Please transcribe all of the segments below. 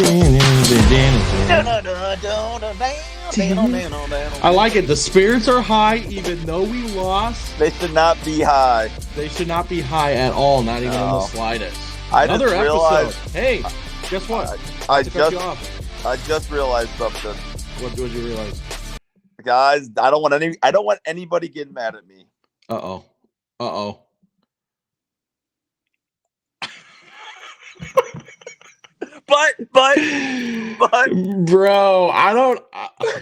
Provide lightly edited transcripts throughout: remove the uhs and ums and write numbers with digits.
I like it. The spirits are high, even though we lost. They should not be high. They should not be high at all, not even in the slightest. Another episode. Hey, guess what? I just realized something. What did you realize? Guys, I don't want anybody getting mad at me. Uh-oh. But bro,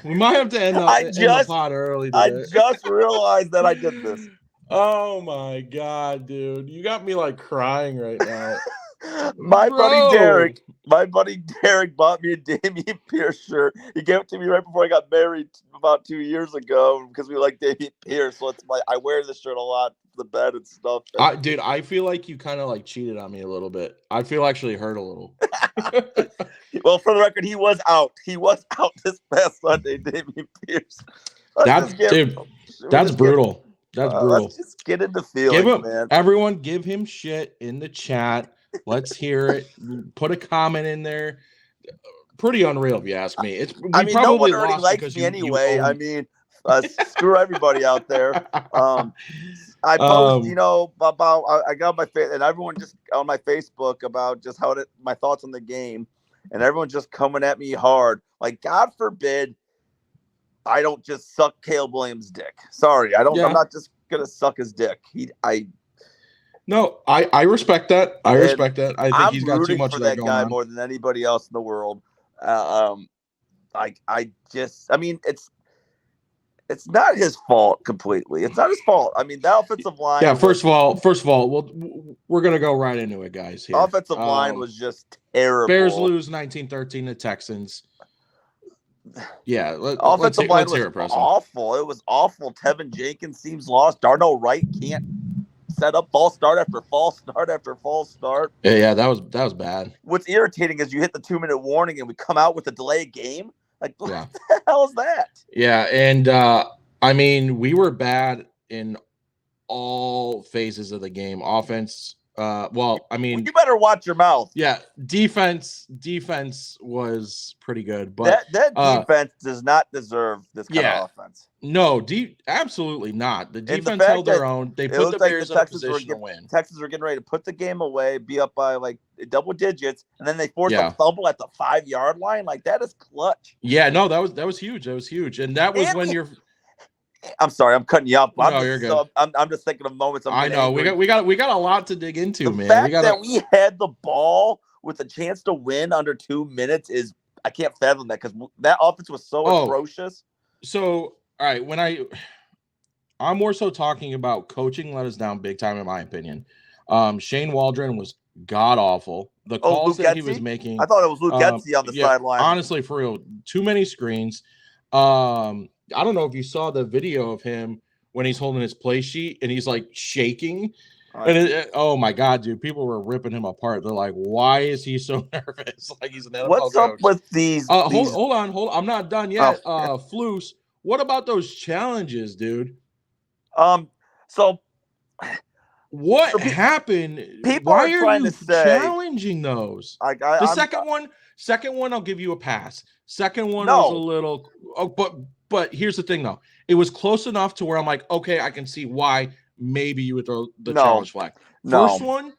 we might have to end the pod early today. I just realized that I did this. Oh my god, dude. You got me like crying right now. My buddy Derek bought me a Dameon Pierce shirt. He gave it to me right before I got married about 2 years ago because we like Dameon Pierce. So I wear this shirt a lot, the bed and stuff. Dude, I feel like you kind of like cheated on me a little bit. I feel actually hurt a little. Well, for the record, he was out. He was out this past Sunday, Dameon Pierce. That's brutal. That's brutal. Let's just get into feelings, man. Everyone give him shit in the chat. Let's hear it. Put a comment in there. Pretty unreal, if you ask me. No one already likes me anyway. Screw everybody out there. I post, about I got my face, and everyone just on my Facebook about just my thoughts on the game, and everyone's just coming at me hard. Like, God forbid, I don't just suck Caleb Williams' dick. Sorry, I don't. Yeah. I'm not just gonna suck his dick. No, I respect that. I respect that. I think he's got too much of that going on. More than anybody else in the world. It's not his fault completely. It's not his fault. I mean, that offensive line. Yeah. First of all, we're gonna go right into it, guys. Here. Offensive line was just terrible. Bears lose 19-13 to Texans. Yeah, offensive line was awful. It was awful. Tevin Jenkins seems lost. Darnell Wright can't set up false start after false start after false start. Yeah, that was bad. What's irritating is you hit the 2-minute warning and we come out with a delayed game. Like, what the hell is that? Yeah, and we were bad in all phases of the game. Offense. You better watch your mouth. Yeah, defense was pretty good, but that defense does not deserve this kind of offense. No, absolutely not. The defense held their own. They put the Bears in a position to win. Texans were getting ready to put the game away, be up by like double digits, and then they forced a fumble at the 5-yard line. Like, that is clutch. Yeah, no, that was huge. That was huge, and that was when you're. I'm sorry, I'm cutting you off. You're good. So I'm just thinking of moments. I know we got a lot to dig into, man. The fact that we had the ball with a chance to win under 2 minutes I can't fathom that because that offense was so atrocious. So, all right, I'm more so talking about coaching let us down big time, in my opinion. Shane Waldron was god awful. The calls that he was making, I thought it was Luke Getsy on the sideline. Honestly, for real, too many screens. I don't know if you saw the video of him when he's holding his play sheet and he's like shaking. And oh my God, dude, people were ripping him apart. They're like, why is he so nervous? Like, he's an NFL What's coach. up with these? Hold on. I'm not done yet. Floos, what about those challenges, dude? So what happened? People why are trying you to say challenging those? Second one, I'll give you a pass. Second one was a little. But here's the thing, though. It was close enough to where I'm like, okay, I can see why maybe you would throw the challenge flag. First one,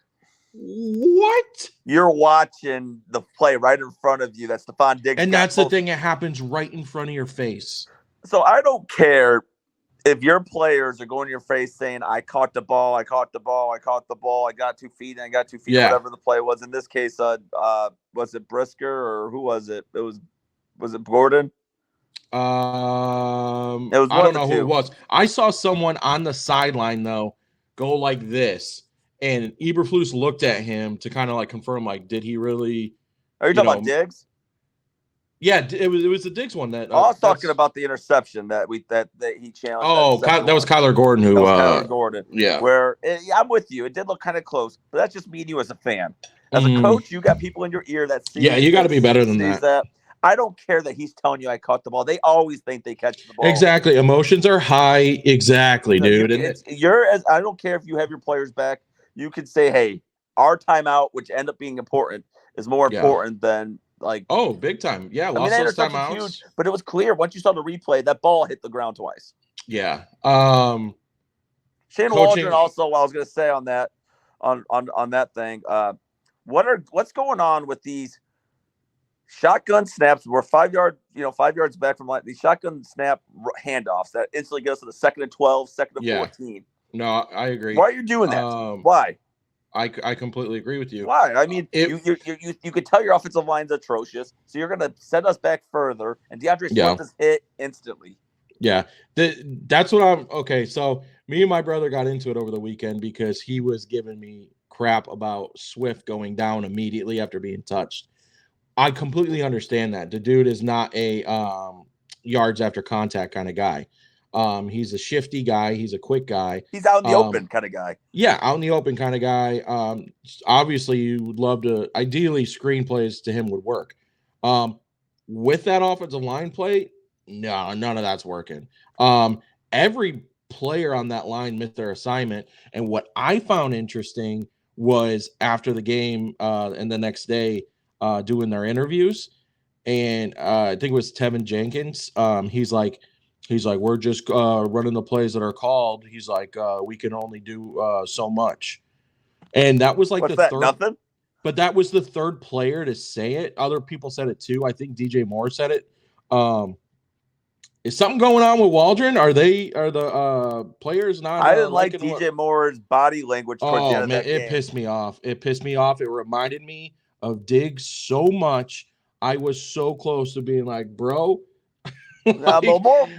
what? You're watching the play right in front of you. That's Stephon Diggs. And that's the thing. It happens right in front of your face. So I don't care if your players are going to your face saying, I caught the ball, I got 2 feet, and I got 2 feet, whatever the play was. In this case, was it Brisker or who was it? Was it Gordon? I don't know who it was. I saw someone on the sideline though go like this, and Eberflus looked at him to kind of like confirm, like, did he really? Are you talking about Diggs? Yeah, it was the Diggs one that. I was talking about the interception that he challenged. Oh, that was Kyler Gordon who. Kyler Gordon. Yeah. Where I'm with you. It did look kind of close, but that's just me and you as a fan. As a coach, you got people in your ear that see. Yeah, you got to be better than that. I don't care that he's telling you I caught the ball. They always think they catch the ball. Exactly. Emotions are high. Exactly, dude. I don't care if you have your players back. You could say, hey, our timeout, which end up being important, is more important than Like, oh, big time. Yeah, lost those timeouts. Huge, but it was clear once you saw the replay that ball hit the ground twice. Yeah. Shane Waldron also. I was going to say on that, on that thing. What's going on with these shotgun snaps? We're 5 yards back from line. These shotgun snap handoffs that instantly get us to the 2nd and 12, 2nd and 14. No, I agree. Why are you doing that? Why? I completely agree with you. Why? I mean, you could tell your offensive line's atrocious, so you're going to send us back further, and DeAndre Swift is hit instantly. Yeah, that's what I'm. Okay, so me and my brother got into it over the weekend because he was giving me crap about Swift going down immediately after being touched. I completely understand that. The dude is not a yards after contact kind of guy. He's a shifty guy. He's a quick guy. He's out in the open kind of guy. Yeah, out in the open kind of guy. Obviously, you would love to. Ideally, screenplays to him would work. With that offensive line play, no, none of that's working. Every player on that line missed their assignment, and what I found interesting was after the game and the next day doing their interviews, and I think it was Tevin Jenkins. He's like, we're just running the plays that are called. He's like, we can only do so much. And that was like nothing? But that was the third player to say it. Other people said it too. I think DJ Moore said it. Is something going on with Waldron? Are the players not? I didn't like DJ Moore's body language. Oh man, it pissed me off. It reminded me of Diggs so much. I was so close to being like, bro. But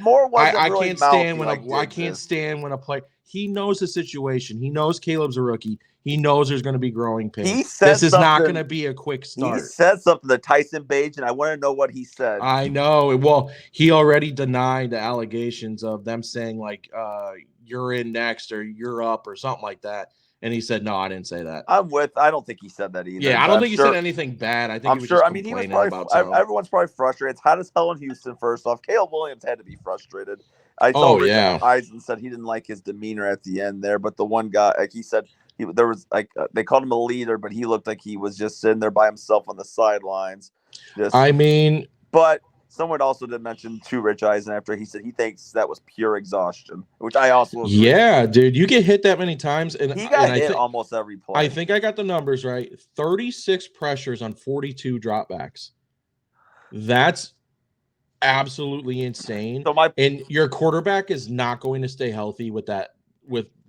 Moore wasn't I really can't stand when I can't stand when a player. He knows the situation. He knows Caleb's a rookie. He knows there's going to be growing pains. This is not going to be a quick start. He said something to Tyson Bagent, and I want to know what he said. I know. Well, he already denied the allegations of them saying like you're in next or you're up or something like that. And he said, no, I didn't say that. I don't think he said that either. Yeah, I don't think he said anything bad. I think he was just complaining about something. Everyone's probably frustrated. It's hot as hell in Houston, first off. Caleb Williams had to be frustrated. I told Eisen said he didn't like his demeanor at the end there, but the one guy, like he said, there was like they called him a leader, but he looked like he was just sitting there by himself on the sidelines. But someone also did mention to Rich Eisen after he said he thinks that was pure exhaustion, which I also agree. Yeah, dude, you get hit that many times, and he got hit almost every play. I think I got the numbers right. 36 pressures on 42 dropbacks. That's absolutely insane. And your quarterback is not going to stay healthy with that.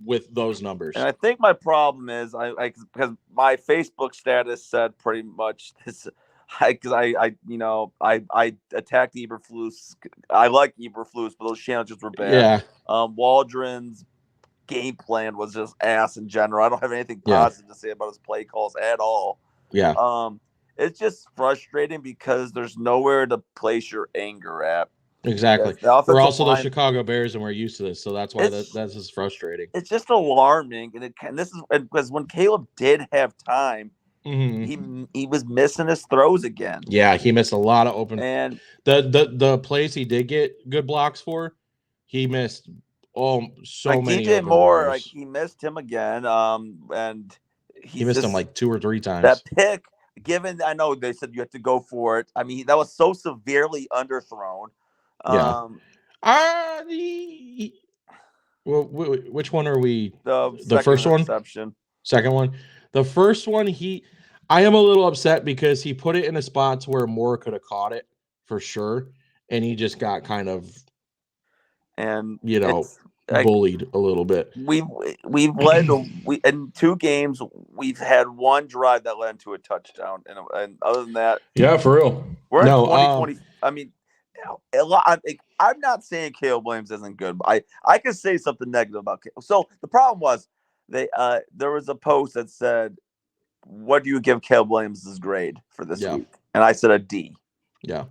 With those numbers, and I think my problem is because my Facebook status said pretty much this. Because I attacked Eberflus. I like Eberflus, but those challenges were bad. Yeah. Waldron's game plan was just ass in general. I don't have anything positive to say about his play calls at all. Yeah. It's just frustrating because there's nowhere to place your anger at. Exactly. We're also the Chicago Bears, and we're used to this, so that's why that's just frustrating. It's just alarming, and this is because when Caleb did have time, he was missing his throws again. Yeah, he missed a lot of open. And the plays he did get good blocks for, he missed so many. DJ Moore, he missed him again. And he missed him like 2 or 3 times. That pick, given I know they said you have to go for it. I mean, that was so severely underthrown. Yeah. Well, which one are we? The first one? Second one? The first one, I am a little upset because he put it in a spot where Moore could have caught it for sure. And he just got kind of, bullied a little bit. We've led in 2 games. We've had 1 drive that led to a touchdown. And other than that. Yeah, for real. We're in 2020. I mean, I'm not saying Caleb Williams isn't good, but I can say something negative about Caleb. So the problem was there was a post that said, what do you give Caleb Williams' grade for this week? And I said a D. Yeah,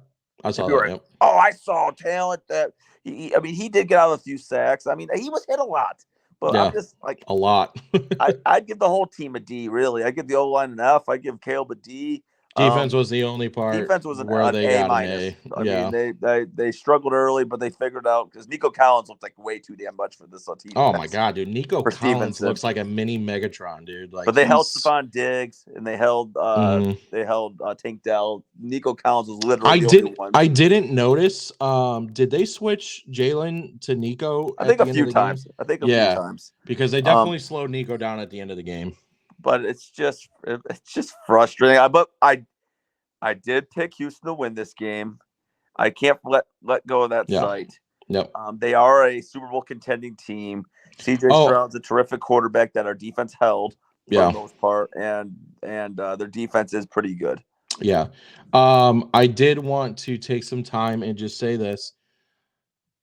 I saw that. Yep. Oh, I saw talent that he did get out of a few sacks. I mean, he was hit a lot, but I'm just like a lot. I'd give the whole team a D. Really, I give the O-line an F. I give Caleb a D. Defense was the only part. Defense was where they got A-minus. an A. I mean, they struggled early, but they figured out because Nico Collins looked like way too damn much for this team. Oh my god, dude! Nico Collins looks like a mini Megatron, dude. Like, but they held Stephon Diggs and they held Tank Dell. Nico Collins was literally the only one. I didn't notice. Did they switch Jalen to Nico? I think a few times. Because they definitely slowed Nico down at the end of the game. But it's just frustrating. But I did pick Houston to win this game. I can't let go of that sight. Yep. They are a Super Bowl contending team. CJ Stroud's a terrific quarterback that our defense held for the most part, and their defense is pretty good. Yeah. I did want to take some time and just say this.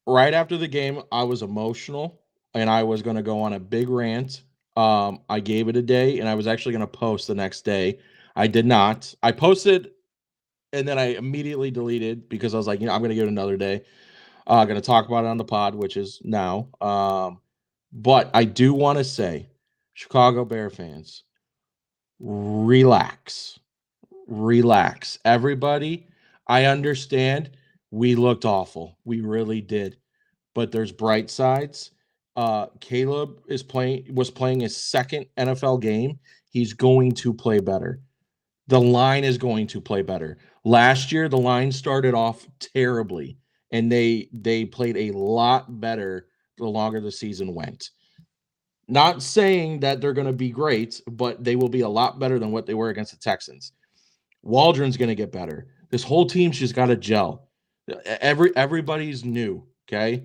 Right after the game, I was emotional, and I was going to go on a big rant. I gave it a day, and I was actually going to post the next day. I did not. I posted, and then I immediately deleted because I was like, I'm going to give it another day. I'm going to talk about it on the pod, which is now. But I do want to say, Chicago Bear fans, relax. Everybody, I understand we looked awful. We really did. But there's bright sides. Caleb was playing his second NFL game. He's going to play better. The line is going to play better. Last year, the line started off terribly, and they played a lot better the longer the season went. Not saying that they're going to be great, but they will be a lot better than what they were against the Texans. Waldron's going to get better. This whole team's just got to gel. Everybody's new, okay?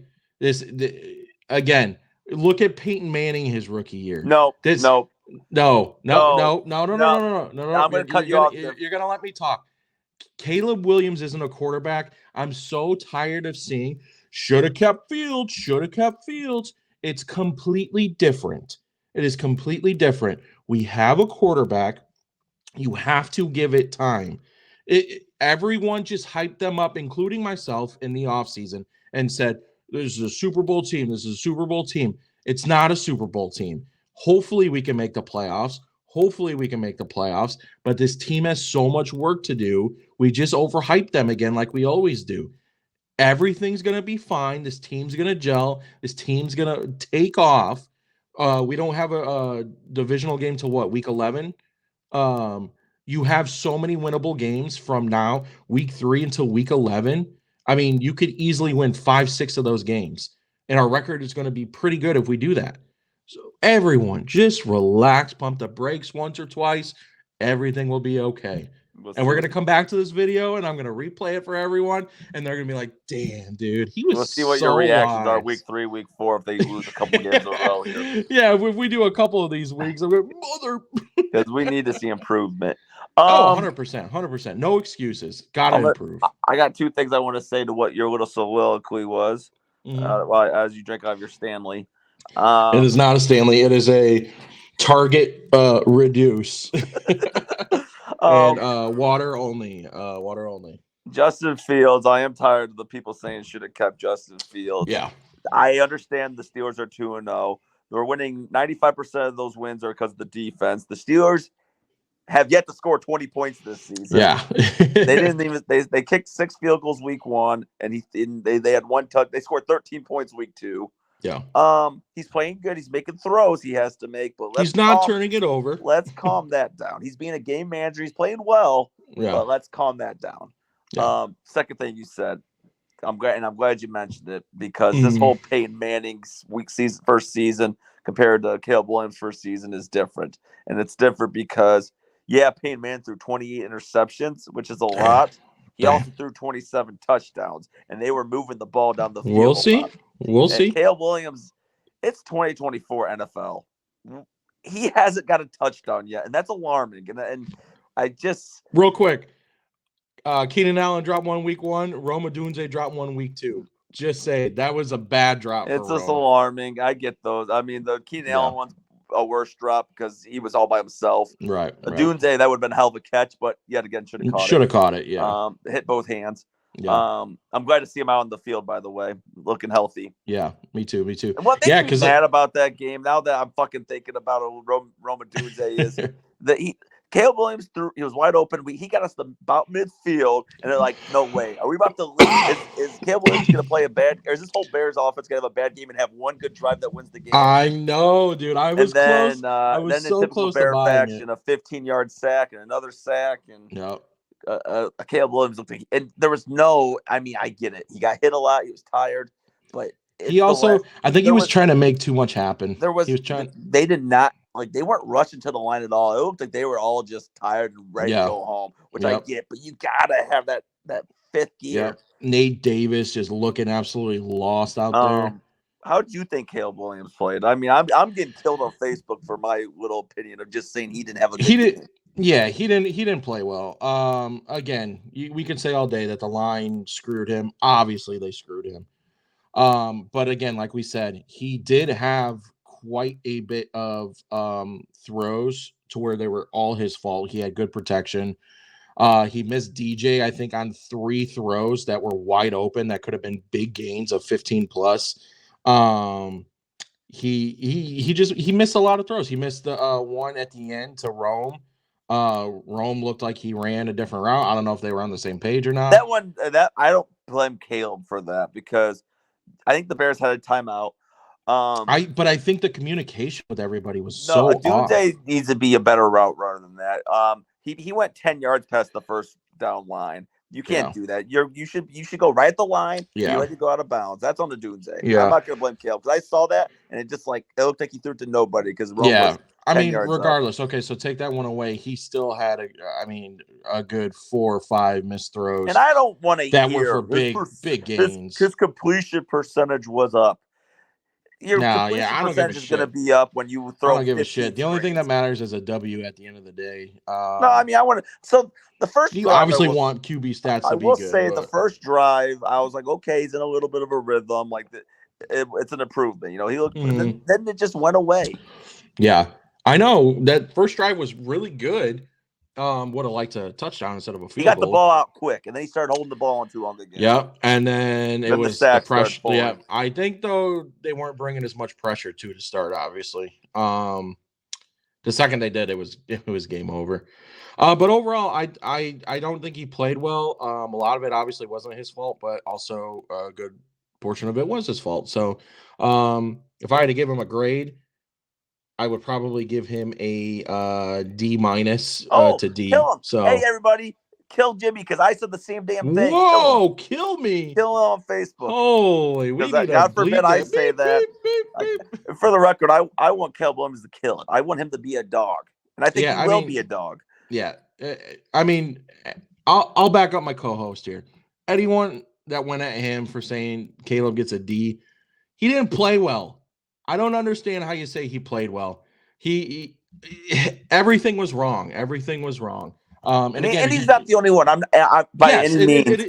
Again, look at Peyton Manning his rookie year. No. No. I'm going to cut you off. You're going to let me talk. Caleb Williams isn't a quarterback. I'm so tired of seeing should have kept Fields. It's completely different. It is completely different. We have a quarterback. You have to give it time. Everyone just hyped them up, including myself, in the offseason and said, this is a Super Bowl team. This is a Super Bowl team. It's not a Super Bowl team. Hopefully we can make the playoffs. But this team has so much work to do. We just overhype them again like we always do. Everything's going to be fine. This team's going to gel. This team's going to take off. We don't have a divisional game till what, week 11? You have so many winnable games from now, week 3 until week 11. I mean, you could easily win 5-6 of those games, and our record is going to be pretty good if we do that. So everyone, just relax, pump the brakes once or twice. Everything will be okay. And we're going to come back to this video, and I'm going to replay it for everyone, and they're going to be like, damn, dude, he was see what your reactions are week 3, week 4 if they lose a couple games in a row here. Yeah, if we do a couple of these weeks, I'm going, because we need to see improvement. 100%. No excuses. Got to improve. I got 2 things I want to say to what your little soliloquy was as you drink out of your Stanley. It is not a Stanley. It is a Target reduce. And water only. Justin Fields. I am tired of the people saying should have kept Justin Fields. Yeah. I understand the Steelers are 2-0. They're winning 95% of those wins are because of the defense. The Steelers have yet to score 20 points this season. Yeah. They kicked 6 field goals week 1, and they had 1 touch. They scored 13 points week 2. Yeah. He's playing good. He's making throws he has to make, but he's not turning it over. Let's calm that down. He's being a game manager. He's playing well, but let's calm that down. Yeah. Second thing you said, I'm glad you mentioned it because this whole Peyton Manning's first season compared to Caleb Williams' first season is different, and it's different because Peyton Manning threw 28 interceptions, which is a lot. He also threw 27 touchdowns, and they were moving the ball down the field. We'll see. Caleb Williams, it's 2024 NFL. He hasn't got a touchdown yet, and that's alarming. And I just real quick, Keenan Allen dropped 1 week 1. Rome Odunze dropped 1 week 2. Just say that was a bad drop. It's just alarming. I get those. I mean, the Keenan Allen one's a worse drop because he was all by himself. Right. Odunze, that would have been a hell of a catch, but yet again, should have caught it. Should have caught it. Yeah. Hit both hands. Yeah. I'm glad to see him out on the field, by the way, looking healthy. Yeah, me too. And what makes me mad about that game, now that I'm fucking thinking about Rome Odunze, is that Caleb Williams he was wide open. He got us about midfield, and they're like, no way. Are we about to lose? Is Caleb Williams going to play a bad, or is this whole Bears offense going to have a bad game and have one good drive that wins the game? I know, dude. I was close. I was so close to buying it. A 15-yard sack and another sack, and Caleb Williams looked like, and there was no. I mean, I get it. He got hit a lot. He was tired, but he also, I think he was trying to make too much happen. He was trying. They did not. Like, they weren't rushing to the line at all. It looked like they were all just tired and ready to go home, which I get. But you gotta have that fifth gear. Nate Davis just looking absolutely lost out there. How do you think Caleb Williams played? I mean, I'm getting killed on Facebook for my little opinion of just saying he didn't have a good game. Yeah, he didn't play well. Again, we could say all day that the line screwed him. Obviously, they screwed him. But again, like we said, he did have quite a bit of throws to where they were all his fault. He had good protection. He missed DJ, I think, on 3 throws that were wide open that could have been big gains of 15 plus. He missed a lot of throws. He missed the one at the end to Rome. Rome looked like he ran a different route. I don't know if they were on the same page or not. That one, I don't blame Caleb for that, because I think the Bears had a timeout. But I think the communication with everybody was so off. Dunze needs to be a better route runner than that. He went 10 yards past the first down line. You can't do that. You should go right at the line. Yeah. You let it go out of bounds. That's on the Dunze. Yeah. I'm not gonna blame Caleb, because I saw that and it looked like he threw it to nobody, because I mean, regardless. Okay, so take that one away. He still had a good 4 or 5 missed throws. And I don't want to that were for big gains. His completion percentage was up. Your completion percentage is going to be up when you throw. I don't give a shit. The only thing that matters is a W at the end of the day. No, I mean, I want to. So the first, you obviously want QB stats to be good. I will say the first drive, I was like, okay, he's in a little bit of a rhythm. Like it's an improvement. You know, he looked. Then it just went away. Yeah, I know that first drive was really good. Would have liked a touchdown instead of a field goal. He got the ball out quick, and then he started holding the ball on too long again. Yep, and then it was the pressure. Yeah, I think though they weren't bringing as much pressure to start. Obviously, the second they did, it was game over. But overall, I don't think he played well. A lot of it obviously wasn't his fault, but also a good portion of it was his fault. So, if I had to give him a grade, I would probably give him a D- to D. Kill him. So, hey, everybody, kill Jimmy, because I said the same damn thing. Whoa, kill me. Kill him on Facebook. Holy, God forbid I say that. For the record, I want Caleb Williams to kill it. I want him to be a dog. And I think he will be a dog. Yeah. I mean, I'll back up my co-host here. Anyone that went at him for saying Caleb gets a D, he didn't play well. I don't understand how you say he played well. He everything was wrong. Everything was wrong. And he's not the only one.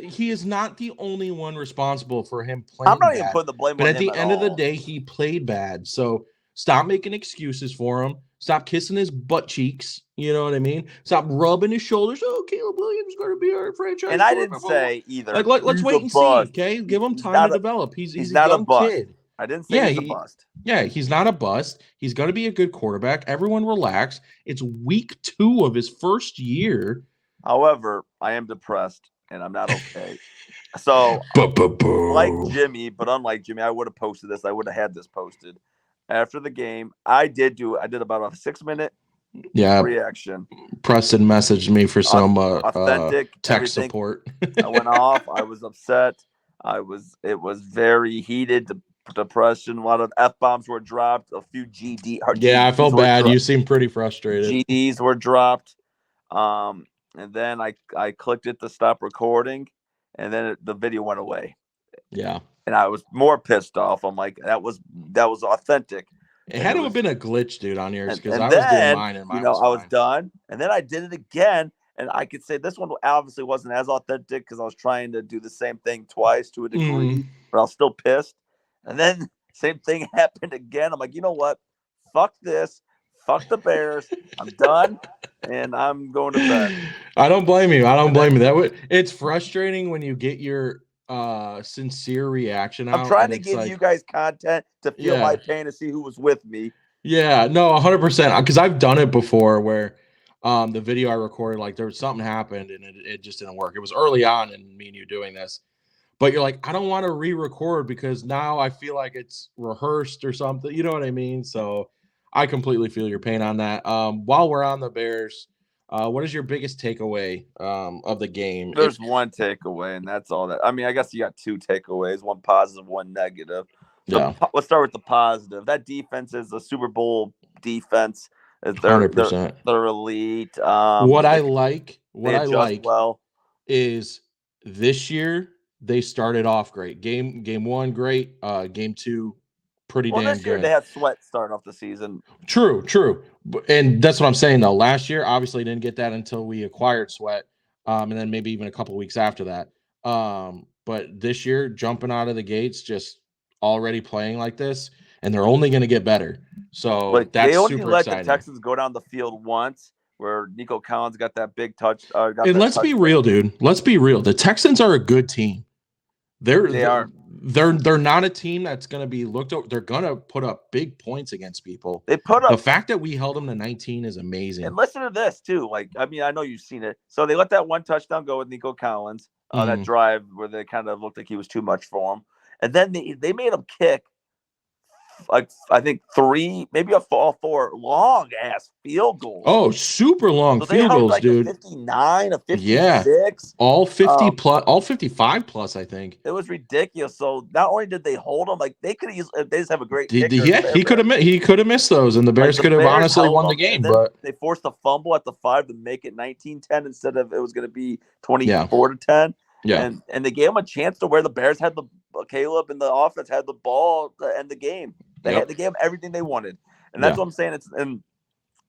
He is not the only one responsible for him playing. I'm not even putting the blame on him. But at the end of the day, he played bad. So stop making excuses for him. Stop kissing his butt cheeks. You know what I mean? Stop rubbing his shoulders. Oh, Caleb Williams is going to be our franchise. And I didn't say either. Let's wait and see. Okay, give him time to develop. He's not a young kid. I didn't say he's a bust. Yeah, he's not a bust. He's going to be a good quarterback. Everyone relax. It's week 2 of his first year. However, I am depressed, and I'm not okay. So, like Jimmy, but unlike Jimmy, I would have posted this. I would have had this posted. After the game, I did about a 6-minute reaction. Preston messaged me for some authentic tech support. I went off. I was upset. It was very heated. Depression. A lot of F-bombs were dropped. A few GD. Yeah, I felt bad. You seemed pretty frustrated. GDs were dropped. And then I clicked it to stop recording, and then the video went away. Yeah. And I was more pissed off. I'm like, that was authentic. It had to have been a glitch, dude, on yours, because I was doing mine, and mine was fine. I was done, and then I did it again. And I could say this one obviously wasn't as authentic because I was trying to do the same thing twice to a degree, but I was still pissed. And then same thing happened again. I'm like, you know what? Fuck this. Fuck the Bears. I'm done, and I'm going to bed. I don't blame you. It's frustrating when you get your sincere reaction out. I'm trying to give you guys content to feel my pain, to see who was with me. Yeah, no, 100%. Because I've done it before where The video I recorded, like there was something happened and it just didn't work. It was early on in me and you doing this, but you're like, I don't want to re-record because now I feel like it's rehearsed or something. You know what I mean? So I completely feel your pain on that. While we're on the Bears, what is your biggest takeaway of the game? There's one takeaway, and that's all that. I mean, I guess you got two takeaways, one positive, one negative. Let's start with the positive. That defense is a Super Bowl defense. They're 100%. They're elite. What I like is this year they started off great. Game 1 great. Game 2 pretty damn good. This year they had Sweat starting off the season. True. And that's what I'm saying though. Last year, obviously didn't get that until we acquired Sweat. And then maybe even a couple weeks after that. But this year, jumping out of the gates, just already playing like this, and they're only going to get better. So that's they only super let exciting. The Texans go down the field once, where Nico Collins got that big touch. And let's be real, dude. Let's be real. The Texans are a good team. They are. They're not a team that's going to be looked over. They're going to put up big points against people. They put up. The fact that we held them to 19 is amazing. And listen to this too. Like, I mean, I know you've seen it. So they let that one touchdown go with Nico Collins. That drive where they kind of looked like he was too much for him. And then they made him kick, like, I think 3, maybe all 4 long ass field goals. Oh, super long field goals, like dude. A 59, a 56. Yeah. All 50 plus, all 55 plus, I think. It was ridiculous. So not only did they hold him, like they could have they just have a great kicker. Yeah, he could have missed those, and the Bears could have honestly won the game. But they forced a fumble at the 5 to make it 19-10 instead of it was going to be 24-10. Yeah. And they gave him a chance to where the Bears had Caleb and the offense had the ball to end the game. They gave him everything they wanted. And that's what I'm saying. And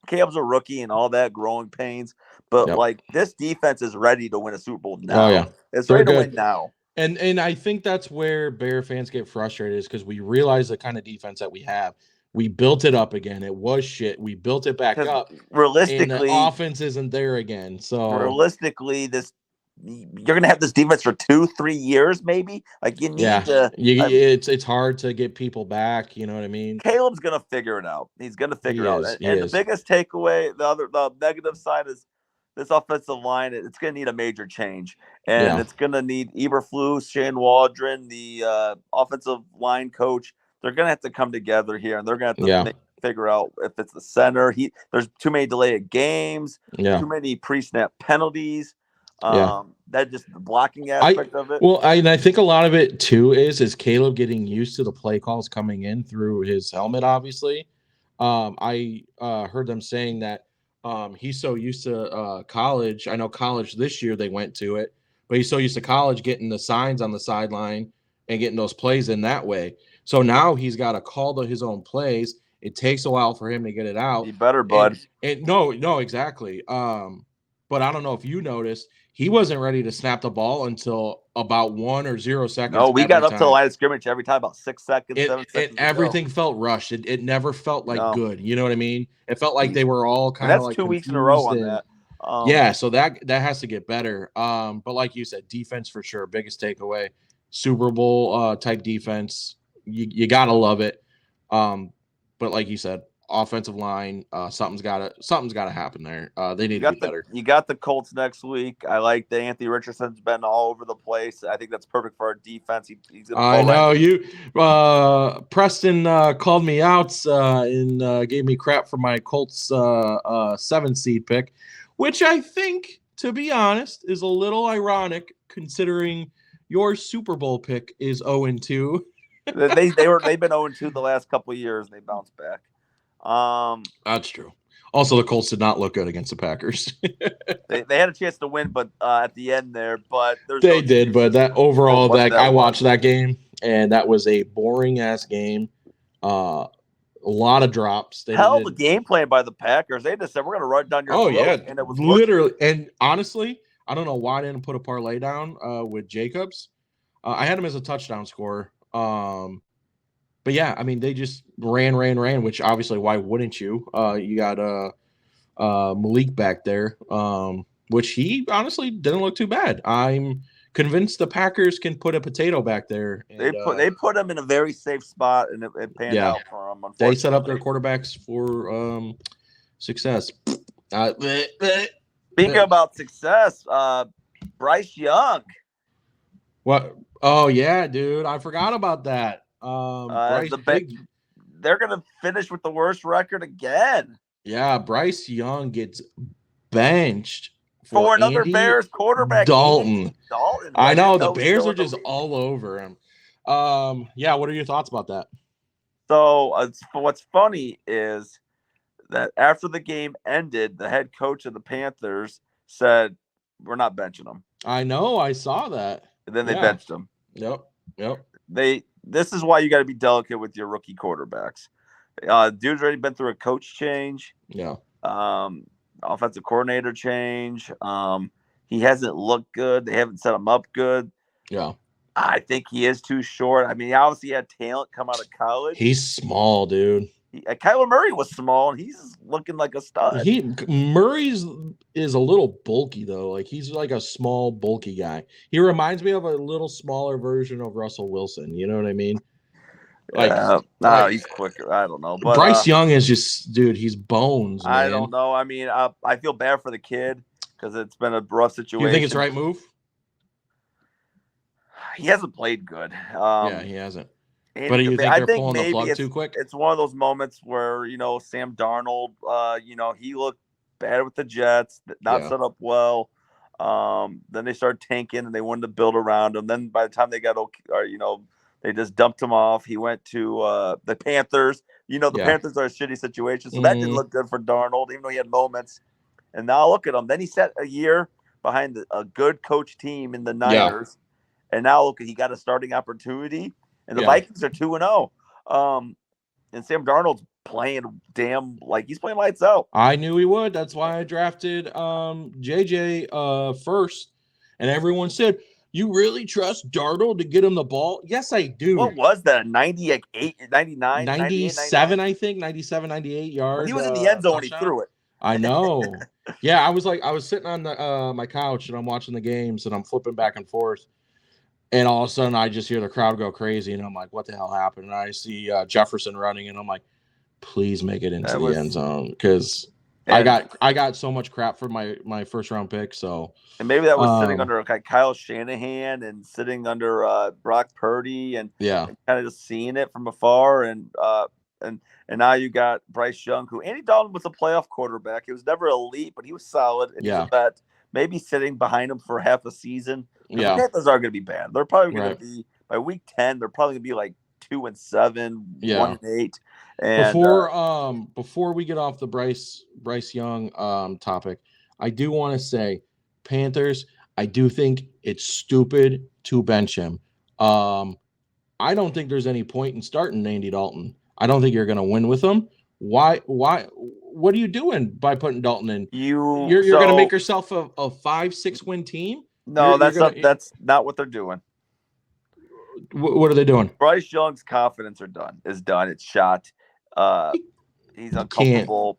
Caleb's a rookie and all that growing pains. But like this defense is ready to win a Super Bowl now. Oh, yeah. It's ready to win now. And I think that's where Bear fans get frustrated is because we realize the kind of defense that we have. We built it up again. It was shit. We built it back up. Realistically, and the offense isn't there again. So realistically, you're gonna have this defense for 2-3 years, maybe. Like you need to. It's hard to get people back. You know what I mean? Caleb's gonna figure it out. He's gonna figure it out. And the biggest takeaway, the negative side is this offensive line. It's gonna need a major change, and it's gonna need Eberflus, Shane Waldron, the offensive line coach. They're gonna have to come together here, and they're gonna have to figure out if it's the center. There's too many delayed games. Too many pre-snap penalties. That just the blocking aspect of it. Well, I think a lot of it too is Caleb getting used to the play calls coming in through his helmet. Obviously, I heard them saying that he's so used to college. I know college this year they went to it, but he's so used to college getting the signs on the sideline and getting those plays in that way. So now he's got to call his own plays. It takes a while for him to get it out. You better, bud. No, exactly. But I don't know if you noticed, he wasn't ready to snap the ball until about 1 or 0 seconds. No, we got up to the line of scrimmage every time, about 6 seconds, 7 seconds. Everything felt rushed. It never felt like good. You know what I mean? It felt like they were all kind of like 2 weeks in a row on that. So that has to get better. But like you said, defense for sure. Biggest takeaway. Super Bowl type defense. You gotta love it. But like you said, offensive line, something's gotta happen there. They need to be better. You got the Colts next week. I like that Anthony Richardson's been all over the place. I think that's perfect for our defense. He's I know you. Preston called me out and gave me crap for my Colts 7 seed pick, which I think, to be honest, is a little ironic considering your Super Bowl pick is 0-2. They've been 0-2 the last couple of years. They bounced back. That's true. Also, the Colts did not look good against the Packers. they had a chance to win, but at the end there, but they did. But that overall, I watched that game, and that was a boring ass game. A lot of drops. The game plan by the Packers. They just said we're going to run down your throat, and it was literally. And honestly, I don't know why I didn't put a parlay down with Jacobs. I had him as a touchdown scorer. But yeah, I mean, they just ran, which obviously, why wouldn't you? You got Malik back there, which he honestly didn't look too bad. I'm convinced the Packers can put a potato back there. And, they put him in a very safe spot, and it panned out for them. They set up their quarterbacks for success. Speaking about success, Bryce Young. What? Oh yeah, dude, I forgot about that. Bryce, they're gonna finish with the worst record again. Yeah, Bryce Young gets benched for another Andy Bears quarterback, Dalton. I know the Bears are just league. all over him. Yeah, what are your thoughts about that? So what's funny is that after the game ended, the head coach of the Panthers said, "We're not benching him." I know, I saw that. And then they benched him. Yep. This is why you got to be delicate with your rookie quarterbacks. Dude's already been through a coach change. Yeah. Offensive coordinator change. He hasn't looked good. They haven't set him up good. Yeah. I think he is too short. I mean, he obviously had talent come out of college. He's small, dude. Kyler Murray was small, and he's looking like a stud. Murray's is a little bulky, though. Like, he's like a small, bulky guy. He reminds me of a little smaller version of Russell Wilson. You know what I mean? He's quicker. I don't know. But Bryce Young is just, dude, he's bones, man. I don't know. I mean, I feel bad for the kid because it's been a rough situation. You think it's the right move? He hasn't played good. Yeah, he hasn't. But do you think they're pulling the plug too quick? It's one of those moments where, Sam Darnold, he looked bad with the Jets, not set up well. Then they started tanking and they wanted to build around him. Then by the time they got they just dumped him off. He went to the Panthers. Panthers are a shitty situation. So that didn't look good for Darnold, even though he had moments. And now look at him. Then he set a year behind a good coach team in the Niners. And now look, he got a starting opportunity. And the Vikings are 2-0. And Sam Darnold's playing he's playing lights out. I knew he would. That's why I drafted JJ first. And everyone said, "You really trust Darnold to get him the ball?" Yes, I do. What was that? 98, 99, 97, I think. 97, 98 yards. Well, he was in the end zone when he threw it. I know. Yeah, I was sitting on my couch and I'm watching the games and I'm flipping back and forth. And all of a sudden, I just hear the crowd go crazy, and I'm like, "What the hell happened?" And I see Jefferson running, and I'm like, "Please make it into the end zone," because I got so much crap for my first round pick. So, and maybe that was sitting under Kyle Shanahan and sitting under Brock Purdy, and kind of just seeing it from afar, and now you got Bryce Young, who Andy Dalton was a playoff quarterback. He was never elite, but he was solid, and he's a vet. Maybe sitting behind him for half a season. The Panthers are going to be bad. They're probably going to be by week 10. They're probably going to be like 2-7, 1-8. And before we get off the Bryce Young topic, I do want to say, Panthers, I do think it's stupid to bench him. I don't think there's any point in starting Andy Dalton. I don't think you're going to win with him. Why? What are you doing by putting Dalton in? You're going to make yourself a 5-6 win team? No, that's not what they're doing. What are they doing? Bryce Young's confidence is done. It's shot. He's uncomfortable.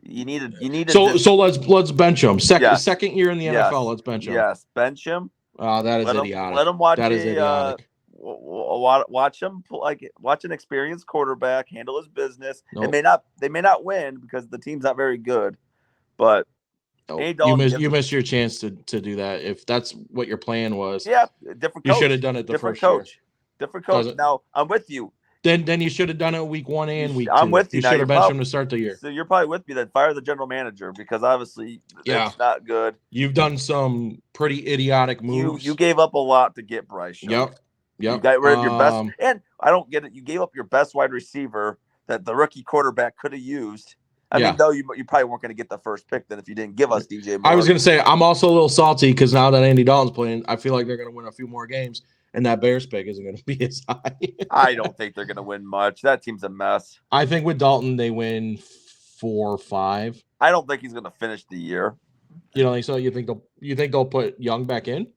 You need. So let's bench him. Second year in the NFL. Let's bench him. Yes, bench him. That is idiotic. Let him watch. That is idiotic. Watch him watch an experienced quarterback handle his business. Nope. They may not win because the team's not very good, but you missed your chance to do that if that's what your plan was. Yeah, different coach. You should have done it different first coach. Year. Different coach. Now I'm with you. Then you should have done it week 1 and week 2. I'm with you. You should have benched him to start the year. So you're probably with me. Then fire the general manager because obviously it's not good. You've done some pretty idiotic moves. You gave up a lot to get Bryce Young. Yep. You got rid of your best, and I don't get it. You gave up your best wide receiver that the rookie quarterback could have used. I mean, though you probably weren't going to get the first pick then if you didn't give us DJ Moore. I was going to say I'm also a little salty because now that Andy Dalton's playing, I feel like they're going to win a few more games, and that Bears pick isn't going to be as high. I don't think they're going to win much. That team's a mess. I think with Dalton they win 4 or 5. I don't think he's going to finish the year. You don't think so? You think they'll put Young back in?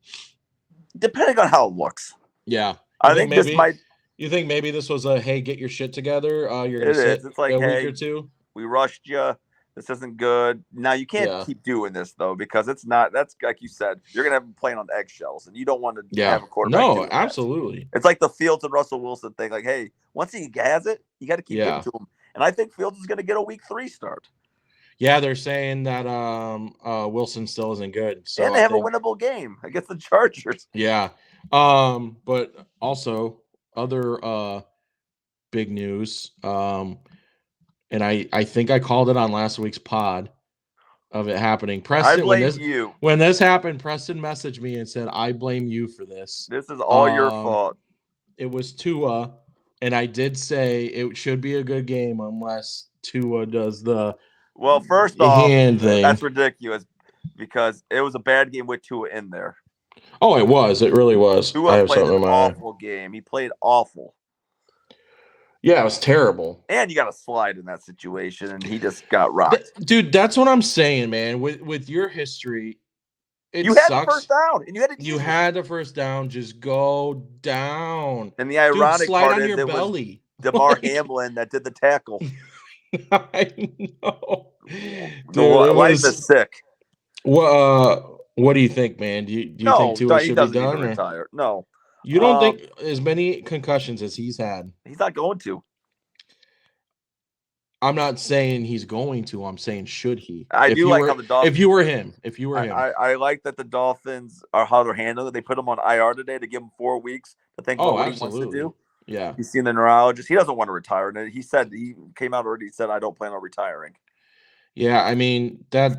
Depending on how it looks. Yeah. I think this might. You think maybe this was a hey, get your shit together? You're gonna sit it's like, a week or two. We rushed you. This isn't good. Now you can't keep doing this though because it's not. That's like you said. You're gonna have him playing on eggshells, and you don't want to have a quarterback. No, absolutely. It's like the Fields and Russell Wilson thing. Like, hey, once he has it, you got to keep giving to him. And I think Fields is gonna get a week 3 start. Yeah, they're saying that Wilson still isn't good. So and they have a winnable game against the Chargers. Yeah. But also other big news. And I think I called it on last week's pod of it happening. Preston, I blame you. When this happened, Preston messaged me and said, I blame you for this. This is all your fault. It was Tua, and I did say it should be a good game unless Tua does the first off, hand thing. That's ridiculous because it was a bad game with Tua in there. Oh, it was. It really was. Tua played an awful game. He played awful. Yeah, it was terrible. And you got to slide in that situation, and he just got rocked. Dude, that's what I'm saying, man. With your history, you had the first down, and you had the first down. Just go down. And the ironic part is it was DeMar Hamlin that did the tackle. I know. Dude, life is sick. What do you think, man? Do you think Tua should be done? Retire. No. You don't think as many concussions as he's had? He's not going to. I'm not saying he's going to. I'm saying should he? I do like how the Dolphins. If you were him, I like that the Dolphins are how they're handling it. They put him on IR today to give him 4 weeks to think about what he wants to do. Yeah, he's seen the neurologist. He doesn't want to retire, and he said he came out already. He said, "I don't plan on retiring." Yeah, I mean that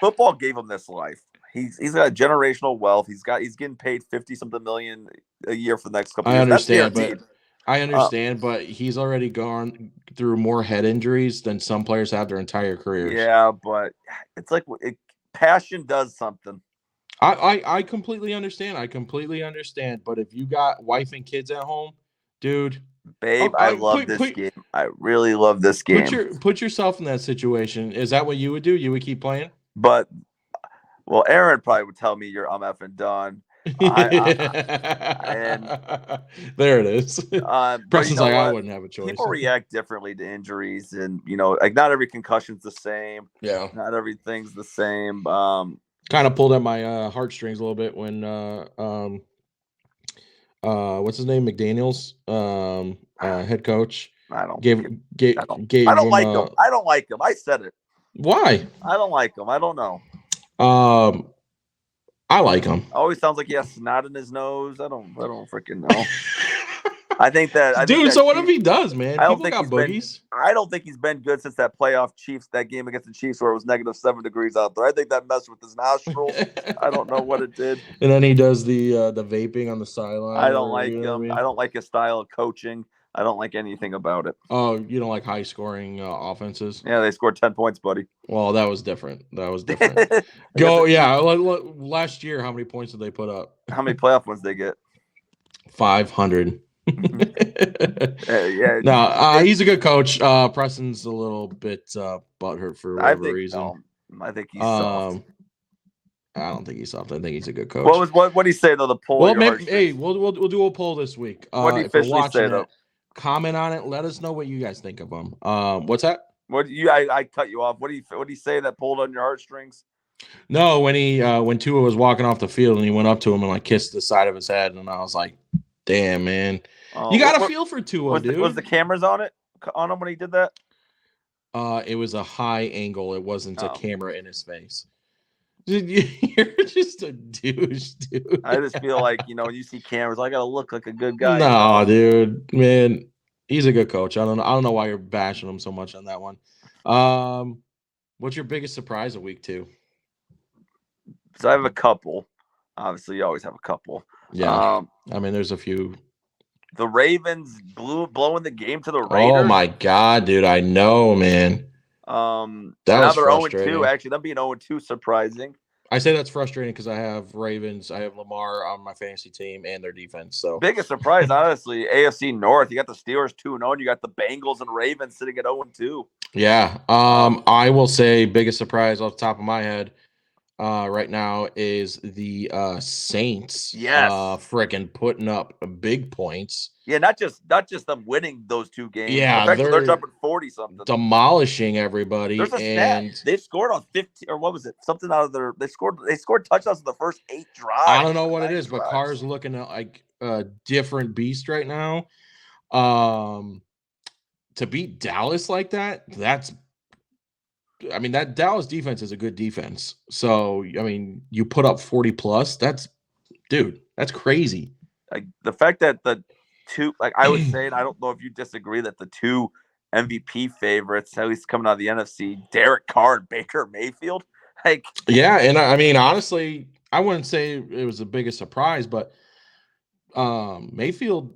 football gave him this life. He's got generational wealth. He's getting paid $50-something million a year for the next couple of years. I understand, but he's already gone through more head injuries than some players have their entire careers. Yeah, but it's like passion does something. I completely understand. But if you got wife and kids at home, dude, babe, I love this game. I really love this game. Put yourself in that situation. Is that what you would do? You would keep playing? But Aaron probably would tell me I'm effing done. There it is. Preston's like, I wouldn't have a choice. People react differently to injuries, and like not every concussion's the same. Yeah, not everything's the same. Kind of pulled at my heartstrings a little bit when what's his name, McDaniels, head coach. I don't like him. I don't like him. I said it. Why? I don't like him. I don't know. I like him. Always sounds like he has snot in his nose. I don't freaking know. I think that. Dude, so what if he does, man? I don't think he's been good since that that game against the Chiefs where it was -7 degrees out there. I think that messed with his nostrils. I don't know what it did. And then he does the vaping on the sideline. I don't like him. I don't like his style of coaching. I don't like anything about it. Oh, you don't like high-scoring offenses? Yeah, they scored 10 points, buddy. Well, that was different. Last year, how many points did they put up? How many playoff wins they get? 500. Yeah. No, he's a good coach. Preston's a little bit butthurt for whatever reason. I think he's soft. I don't think he's soft. I think he's a good coach. What did he say though? The poll. Well, maybe, we'll do a poll this week. What did he officially say though? Comment on it. Let us know what you guys think of him. What's that? I cut you off. What did he say that pulled on your heartstrings? No, when Tua was walking off the field and he went up to him and like kissed the side of his head, and I was like, damn, man. You got a feel for Tua, dude. Was the cameras on him when he did that? It was a high angle. It wasn't a camera in his face. You're just a douche, dude. I just feel like, when you see cameras, I gotta look like a good guy. No, dude, man, he's a good coach. I don't know why you're bashing him so much on that one. What's your biggest surprise of week 2? So I have a couple. Obviously, you always have a couple. Yeah. I mean, there's a few. The Ravens blowing the game to the Raiders. Oh my god, dude! I know, man. That was they're frustrating. 0-2. Actually, them being 0-2 surprising. I say that's frustrating because I have Ravens, I have Lamar on my fantasy team, and their defense. So biggest surprise, honestly, AFC North. You got the Steelers 2-0, and you got the Bengals and Ravens sitting at 0-2. Yeah. I will say biggest surprise off the top of my head right now is the Saints. Yes. Freaking putting up big points. Yeah, not just them winning those 2 games. Yeah, they're jumping 40-something, demolishing everybody. There's a stat. They scored on 15, or what was it? Something out of their. They scored touchdowns in the first 8 drives. I don't know what it is, but Carr's looking at like a different beast right now. To beat Dallas like that, that's I mean, that Dallas defense is a good defense. So, I mean, you put up 40 plus. That's crazy. Like the fact that the two, like I was saying, I don't know if you disagree that the two MVP favorites, at least coming out of the NFC, Derek Carr and Baker Mayfield. Like, yeah, and I mean, honestly, I wouldn't say it was the biggest surprise, but Mayfield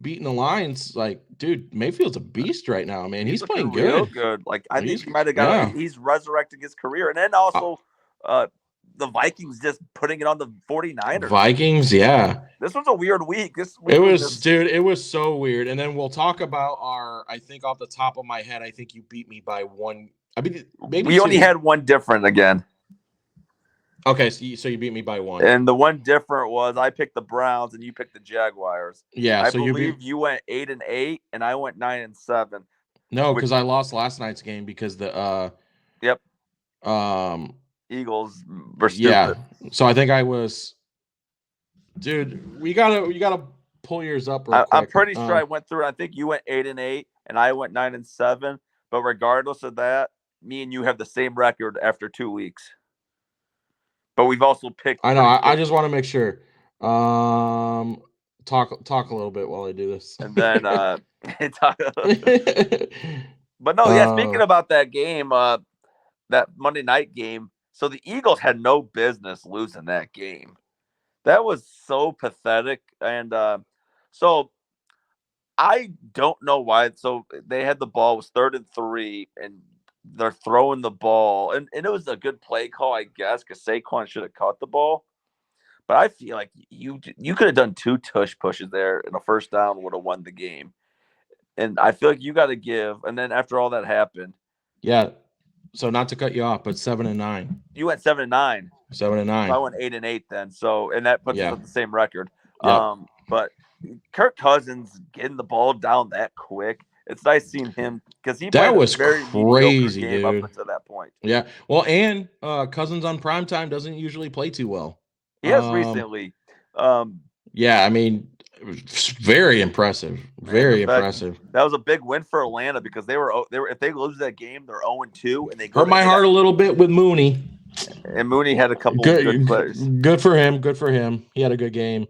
beating the Lions, like, dude, Mayfield's a beast right now, man. He's playing good. Real good. Like, I think he might have got. Yeah. He's resurrecting his career, and then also, the Vikings just putting it on the 49ers. Vikings, yeah. This was a weird week. It was so weird. And then we'll talk about I think off the top of my head, I think you beat me by one. I mean, maybe we only had one different again. Okay, so you beat me by one. And the one different was I picked the Browns and you picked the Jaguars. Yeah, I believe you went 8-8 and I went 9-7. No, because I lost last night's game because the Yep. Eagles were stupid. Yeah. So I think I was, dude. You gotta pull yours up. Real quick. I'm pretty sure I went through. I think you went 8-8 and I went 9-7. But regardless of that, me and you have the same record after 2 weeks. But we've also picked. I know. I just want to make sure. Talk a little bit while I do this, and then But no, yeah. Speaking about that game, that Monday night game. So the Eagles had no business losing that game. That was so pathetic, and so I don't know why. So they had the ball, it was 3rd and 3, and they're throwing the ball, and it was a good play call, I guess, because Saquon should have caught the ball. But I feel like you could have done 2 tush pushes there, and a first down would have won the game. And I feel like you got to give. And then after all that happened, yeah. So not to cut you off, but 7-9. You went 7-9. 7-9. I went 8-8 then. So, and that puts us at the same record. Yep. But Kirk Cousins getting the ball down that quick. It's nice seeing him because that was very crazy, game dude. Up until that point. Yeah. Well, and Cousins on primetime doesn't usually play too well. He has recently. Yeah, I mean, very impressive. Very impressive. That was a big win for Atlanta because they were if they lose that game, they're 0-2, and they hurt my heart a little bit with Mooney. And Mooney had a couple good plays. Good for him. Good for him. He had a good game.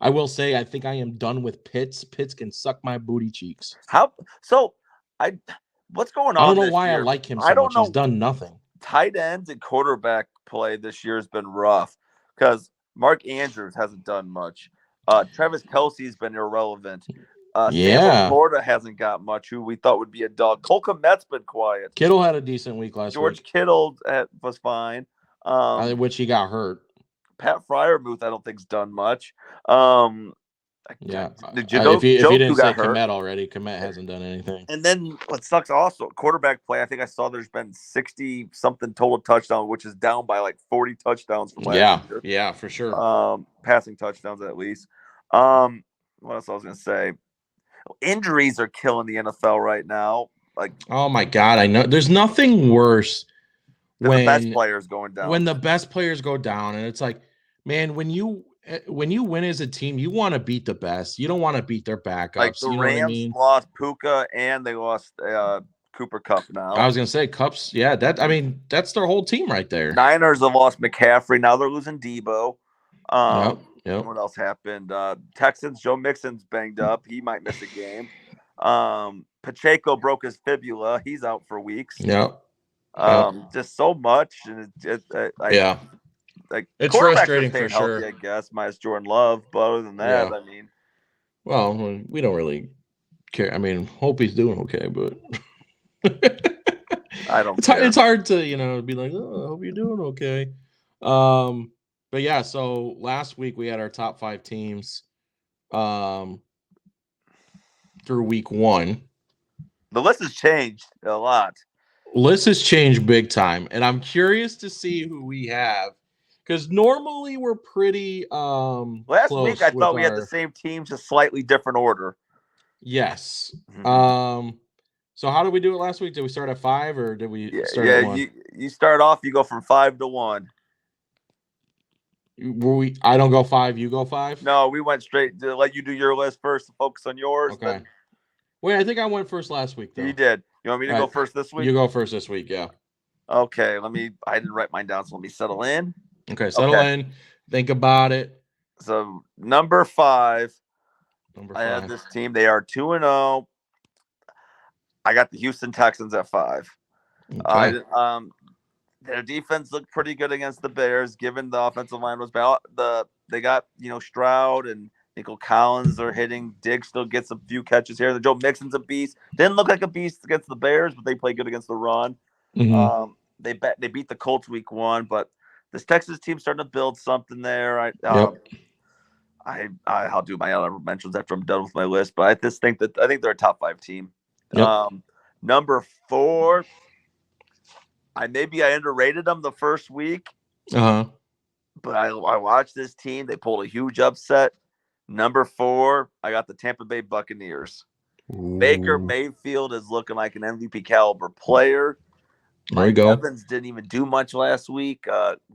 I will say, I think I am done with Pitts. Pitts can suck my booty cheeks. What's going on? I don't know why I like him so much. He's done nothing. Tight ends and quarterback play this year has been rough because Mark Andrews hasn't done much. Travis Kelce's been irrelevant. Florida hasn't got much, who we thought would be a dog. Cole Kmet's been quiet. Kittle had a decent week last week. George Kittle was fine. Which he got hurt. Pat Freiermuth, I don't think's done much. If you didn't say Kmet already, Kmet hasn't done anything. And then what sucks also, quarterback play, I think I saw there's been 60-something total touchdowns, which is down by like 40 touchdowns from last year. Yeah, for sure. Passing touchdowns at least. What else I was going to say? Injuries are killing the NFL right now. Like, oh my God, I know. There's nothing worse when the best players going down. When the best players go down, and it's like, man, when you win as a team, you want to beat the best. You don't want to beat their backups. Like the Rams lost Puka and they lost Cooper Kupp now. I was gonna say Kupp's. Yeah, that's their whole team right there. Niners have lost McCaffrey. Now they're losing Debo. Yep. What else happened? Texans, Joe Mixon's banged up. He might miss a game. Pacheco broke his fibula. He's out for weeks. Yep. Just so much, and like it's frustrating for healthy, sure. I guess, minus Jordan Love, but other than that, I mean, well, we don't really care. I mean, hope he's doing okay, but I don't. It's hard to be like, oh, I hope you're doing okay. But yeah, so last week we had our top 5 teams through week 1. The list has changed a lot. List has changed big time, and I'm curious to see who we have because normally we're pretty last week I thought we had the same teams, just slightly different order. Yes. Mm-hmm. So how did we do it last week? Did we start at 5 or did we start at 1? You start off, you go from 5 to 1. I don't go 5, you go 5? No, we went straight to let you do your list first, focus on yours. Okay. Then... Wait, I think I went first last week though. You did. You want me to go first this week? You go first this week, yeah. Okay, I didn't write mine down, so let me settle in. Okay, settle in. Think about it. So number 5. I have this team. They are 2-0. I got the Houston Texans at 5. Okay. Their defense looked pretty good against the Bears, given the offensive line was bad. They got Stroud and Nico Collins are hitting. Diggs still gets a few catches here. The Joe Mixon's a beast. Didn't look like a beast against the Bears, but they play good against the run. Mm-hmm. They beat the Colts week 1, but this Texas team's starting to build something there. I'll do my other mentions after I'm done with my list, but I think they're a top 5 team. Yep. Number 4, I underrated them the first week. But I watched this team. They pulled a huge upset. Number 4, I got the Tampa Bay Buccaneers. Ooh. Baker Mayfield is looking like an MVP caliber player. Mike Evans didn't even do much last week.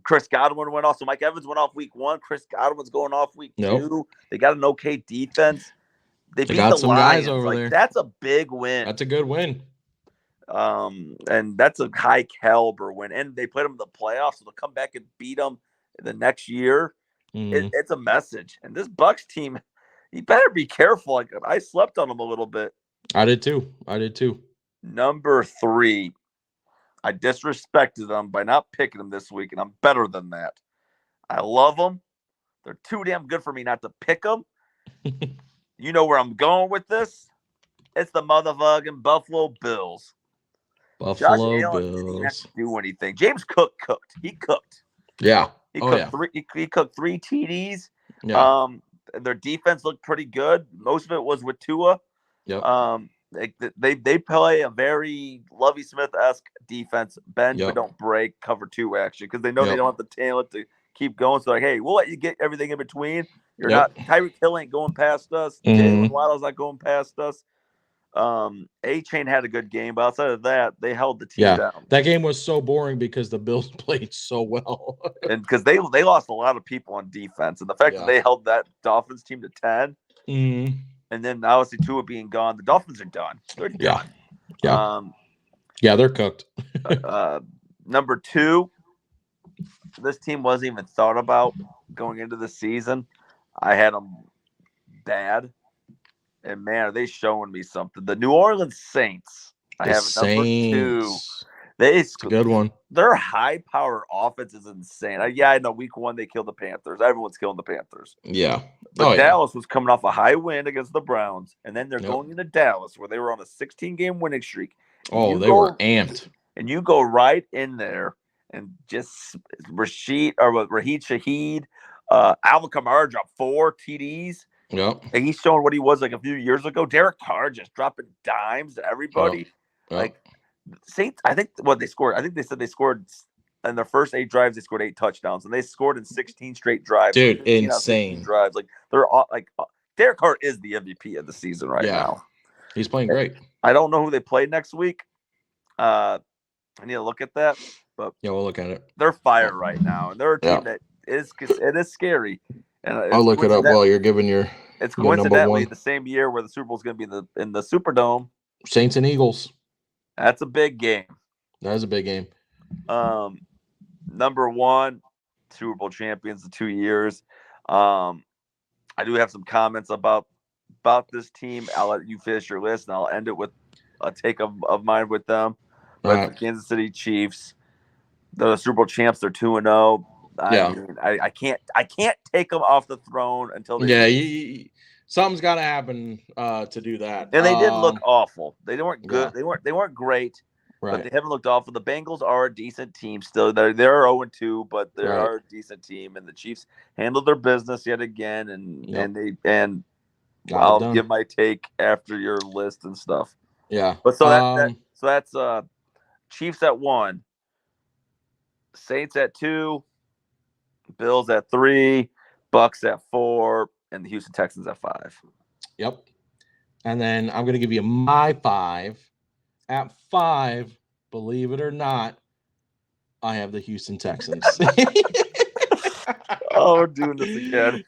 Chris Godwin went off. So Mike Evans went off week 1. Chris Godwin's going off week 2. They got an okay defense. They beat the Lions. Guys over there. That's a big win. That's a good win. And that's a high caliber win. And they played them in the playoffs, so they'll come back and beat them the next year. Mm-hmm. It's a message. And this Bucs team, you better be careful. I slept on them a little bit. I did too. Number 3. I disrespected them by not picking them this week, and I'm better than that. I love them. They're too damn good for me not to pick them. You know where I'm going with this? It's the motherfucking Buffalo Bills. Josh Allen didn't have to do anything. James Cook cooked. He cooked. Yeah. He cooked 3 TDs. Yeah. Their defense looked pretty good. Most of it was with Tua. Yep. They play a very Lovie Smith-esque defense, bend but don't break, cover 2 action, because they know they don't have the talent to keep going. So hey, we'll let you get everything in between. You're not Tyreek Hill ain't going past us. Jalen Waddle's not going past us. A-Chain had a good game, but outside of that, they held the team down. That game was so boring because the Bills played so well, and because they lost a lot of people on defense, and the fact that they held that Dolphins team to 10. Mm-hmm. And then obviously Tua being gone, the Dolphins are done. They're done. Yeah, they're cooked. Number 2, this team wasn't even thought about going into the season. I had them bad, and man, are they showing me something? The New Orleans Saints. I have number 2. It's a good one. Their high-power offense is insane. I know week 1 they killed the Panthers. Everyone's killing the Panthers. Yeah. But Dallas was coming off a high win against the Browns, and then they're going into Dallas where they were on a 16-game winning streak. Oh, they were amped. And you go right in there and just Rashid Shaheed, Alvin Kamara dropped 4 TDs. Yep. And he's showing what he was like a few years ago. Derek Carr just dropping dimes to everybody. Like Saints, I think what they scored. I think they said they scored in their first 8 drives. They scored 8 touchdowns, and they scored in 16 straight drives. Dude, insane drives. Like they're all like Derek Carr is the MVP of the season right now. He's playing great. I don't know who they play next week. I need to look at that, but we'll look at it. They're fired right now, and they're a team that is scary. And I'll look it up while you're giving your. It's coincidentally the same year where the Super Bowl is going to be in the Superdome. Saints and Eagles. That's a big game. That is a big game. Number 1, Super Bowl champions in 2 years. I do have some comments about this team. I'll let you finish your list, and I'll end it with a take of mine with them. But the Kansas City Chiefs, the Super Bowl champs, they're 2-0. I can't take them off the throne until they something's got to happen to do that. And they didn't look awful. They weren't good. They weren't great. Right. But they haven't looked awful. The Bengals are a decent team still. They're 0-2, but they are a decent team. And the Chiefs handled their business yet again. And I'll give my take after your list and stuff. Yeah. But so that's Chiefs at 1, Saints at 2, Bills at 3, Bucks at 4, and the Houston Texans at 5. Yep. And then I'm going to give you my 5. At 5, believe it or not, I have the Houston Texans. Oh, we're doing this again.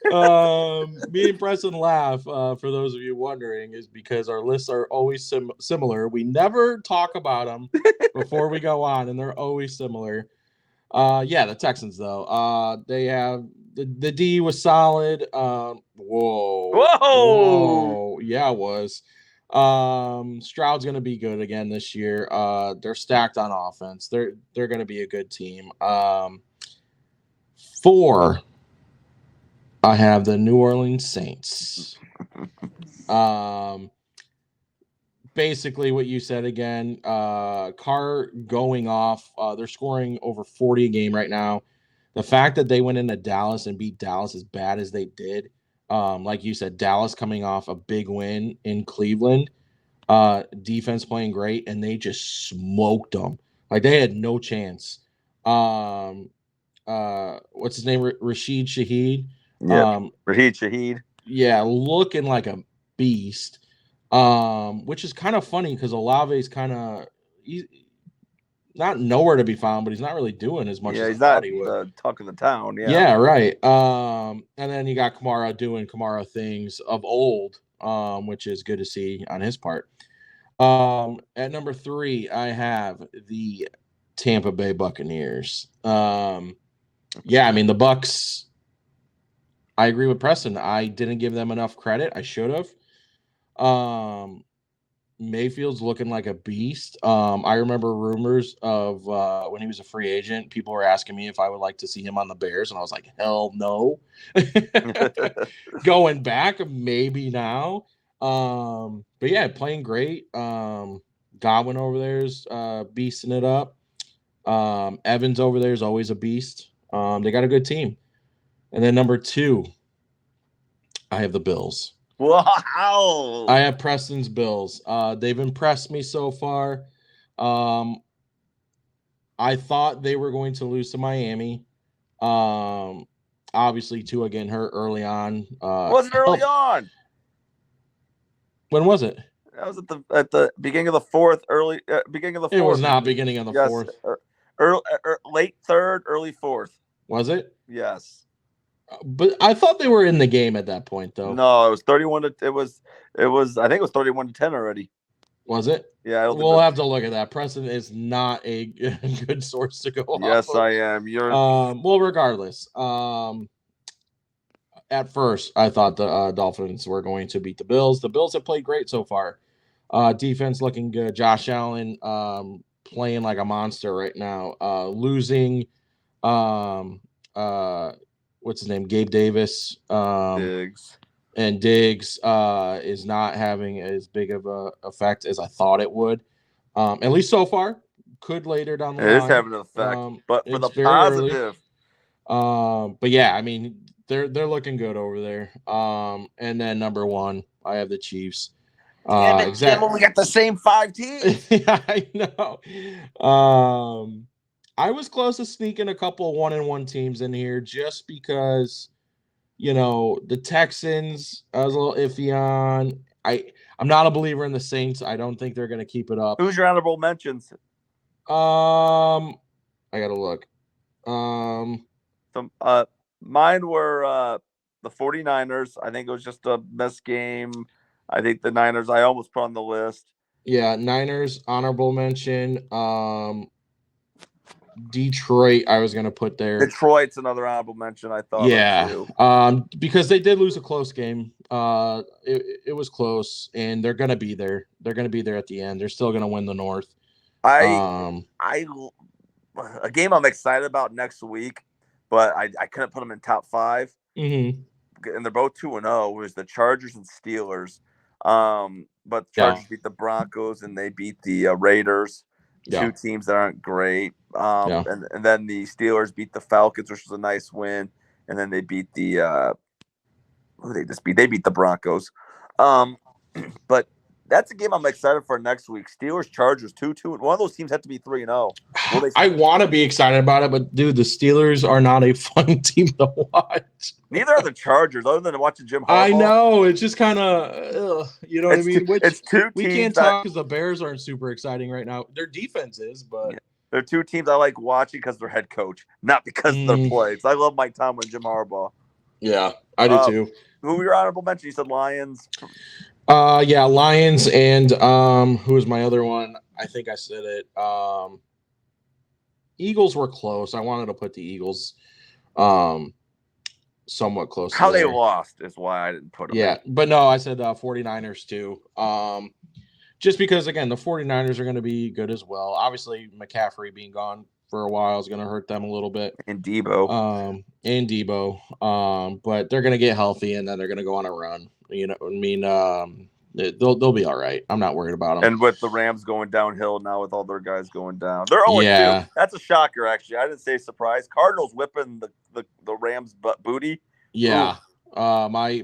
Me and Preston laugh, for those of you wondering, is because our lists are always similar. We never talk about them before we go on, and they're always similar. Yeah, the Texans, though. They have the D was solid. Whoa. Yeah, it was. Stroud's gonna be good again this year. They're stacked on offense. They're gonna be a good team. 4, I have the New Orleans Saints. Basically what you said again. Carr going off. They're scoring over 40 a game right now. The fact that they went into Dallas and beat Dallas as bad as they did, like you said, Dallas coming off a big win in Cleveland. Defense playing great, and they just smoked them. Like, they had no chance. What's his name? Rashid Shaheed. Yeah, Rashid Shaheed. Yeah, looking like a beast. Which is kind of funny because Olave's kind of he's not nowhere to be found, but he's not really doing as much. Yeah, as he's not talk of the town. Yeah. Yeah, right. And then you got Kamara doing Kamara things of old, which is good to see on his part. At number 3, I have the Tampa Bay Buccaneers. Yeah, I mean, the Bucs, I agree with Preston. I didn't give them enough credit. I should have. Mayfield's looking like a beast. I remember rumors of when he was a free agent, people were asking me if I would like to see him on the Bears, and I was like, hell no. Going back, maybe now. But yeah, playing great. Godwin over there is beasting it up. Evans over there is always a beast. They got a good team. And then number 2, I have the Bills. Wow. I have Preston's Bills. They've impressed me so far. I thought they were going to lose to Miami. Obviously, Tua getting hurt early on. Wasn't early on. When was it? That was at the beginning of the fourth. Beginning of the fourth. It was not beginning of the fourth. Late third, early fourth. Was it? Yes. But I thought they were in the game at that point, though. No, it was 31 to. It was. I think it was 31-10 already. Was it? Yeah. We'll have to look at that. Preston is not a good source to go off. Yes, I am. You're. Well, regardless. At first, I thought the Dolphins were going to beat the Bills. The Bills have played great so far. Defense looking good. Josh Allen playing like a monster right now. Losing. What's his name? Gabe Davis. Diggs. And Diggs is not having as big of a effect as I thought it would. At least so far. Could later down the line. It is having an effect, but for the positive. But yeah, I mean, they're looking good over there. And then number 1, I have the Chiefs. Exactly. We got the same 5 teams. Yeah, I know. I was close to sneaking a couple 1-1 teams in here just because, the Texans I was a little iffy on. I'm not a believer in the Saints. I don't think they're going to keep it up. Who's your honorable mentions? I got to look. Mine were the 49ers. I think it was just a mess game. I think the Niners I almost put on the list. Yeah, Niners, honorable mention. Detroit, I was going to put there. Detroit's another honorable mention, I thought. Yeah, because they did lose a close game. It was close, and they're going to be there. They're going to be there at the end. They're still going to win the North. A game I'm excited about next week, but I couldn't put them in top 5. Mm-hmm. And they're both 2-0. Was the Chargers and Steelers. But the Chargers beat the Broncos and they beat the Raiders. Two teams that aren't great. And then the Steelers beat the Falcons, which was a nice win. And then they beat the who they just beat? They beat the Broncos. But that's a game I'm excited for next week. Steelers, Chargers, 2-2. One of those teams have to be 3-0. I want to be excited about it, but dude, the Steelers are not a fun team to watch. Neither are the Chargers, other than watching Jim Harbaugh. I know. It's just kind of, you know what I mean? It's two teams. We can't talk because the Bears aren't super exciting right now. Their defense is, but They're two teams I like watching because they're head coach, not because of their plays. I love Mike Tomlin and Jim Harbaugh. Yeah, I do too. Who were your honorable mention? You said Lions. Yeah, Lions and who was my other one? I think I said it. Eagles were close. I wanted to put the Eagles somewhat close. How they lost is why I didn't put them. Yeah, but no, I said 49ers too. Just because, again, the 49ers are going to be good as well. Obviously, McCaffrey being gone for a while is going to hurt them a little bit. And Debo. But they're going to get healthy, and then they're going to go on a run. You know, I mean, they'll be all right. I'm not worried about them. And with the Rams going downhill now, with all their guys going down, they're 0-2. That's a shocker, actually. I didn't say surprise. Cardinals whipping the Rams booty. Yeah. My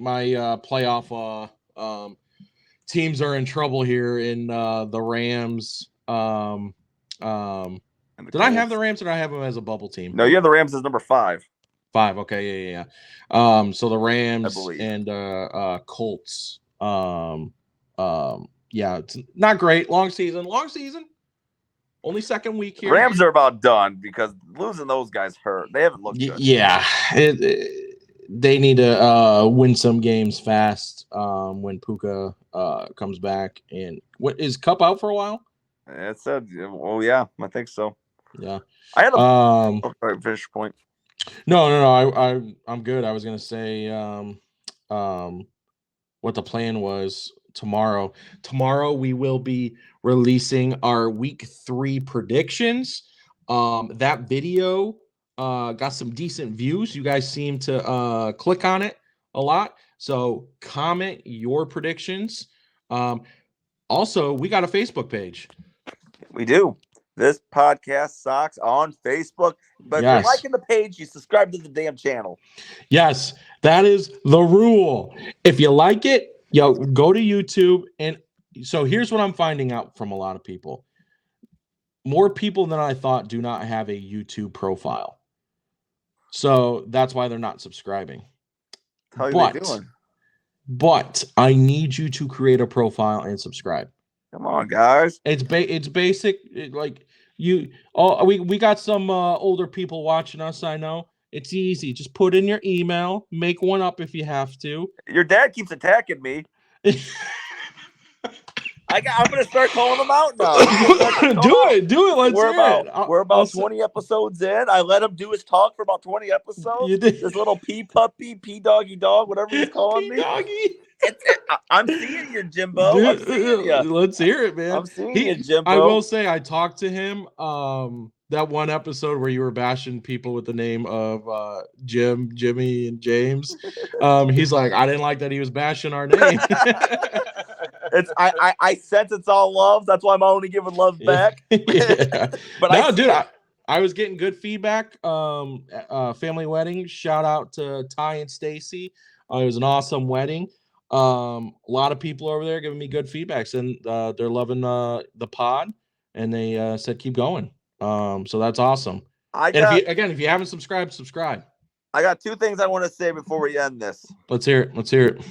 playoff teams are in trouble here in the Rams. Did I have the Rams or did I have them as a bubble team? No, you have the Rams as number 5. 5. Okay, yeah. So the Rams and Colts. Yeah, it's not great. Long season. Only second week here. Rams are about done because losing those guys hurt. They haven't looked good. Yeah, they need to win some games fast when Puka comes back. And what is Cup out for a while? It said, oh yeah, I think so. Yeah, I had a finish point. No, I'm good. I was gonna say what the plan was tomorrow. Tomorrow we will be releasing our week 3 predictions. That video got some decent views. You guys seem to click on it a lot. So comment your predictions. Also, we got a Facebook page. We do. This Podcast Sox on Facebook. But if you're liking the page, you subscribe to the damn channel. Yes, that is the rule. If you like it, go to YouTube. And so here's what I'm finding out from a lot of people. More people than I thought do not have a YouTube profile. So that's why they're not subscribing. How are they doing? But I need you to create a profile and subscribe. Come on, guys. It's basic. We got some older people watching us. I know it's easy. Just put in your email. Make one up if you have to. Your dad keeps attacking me. I'm gonna start calling them out now. Do it. Let's hear it. We're about 20 episodes in. I let him do his talk for about 20 episodes. You did. This little pee puppy, pee doggy dog, whatever he's calling me. Doggy. I'm seeing you, Jimbo. I'm seeing you. Let's hear it, man. I'm seeing you, Jimbo. I will say I talked to him. That one episode where you were bashing people with the name of Jimmy, and James. He's like, I didn't like that he was bashing our name. I sense it's all love. That's why I'm only giving love back. Yeah. But dude, I was getting good feedback. Family wedding. Shout out to Ty and Stacy. It was an awesome wedding. A lot of people over there giving me good feedbacks, and they're loving the pod, and they said keep going. So that's awesome. If you haven't subscribed, subscribe. I got 2 things I want to say before we end this. Let's hear it.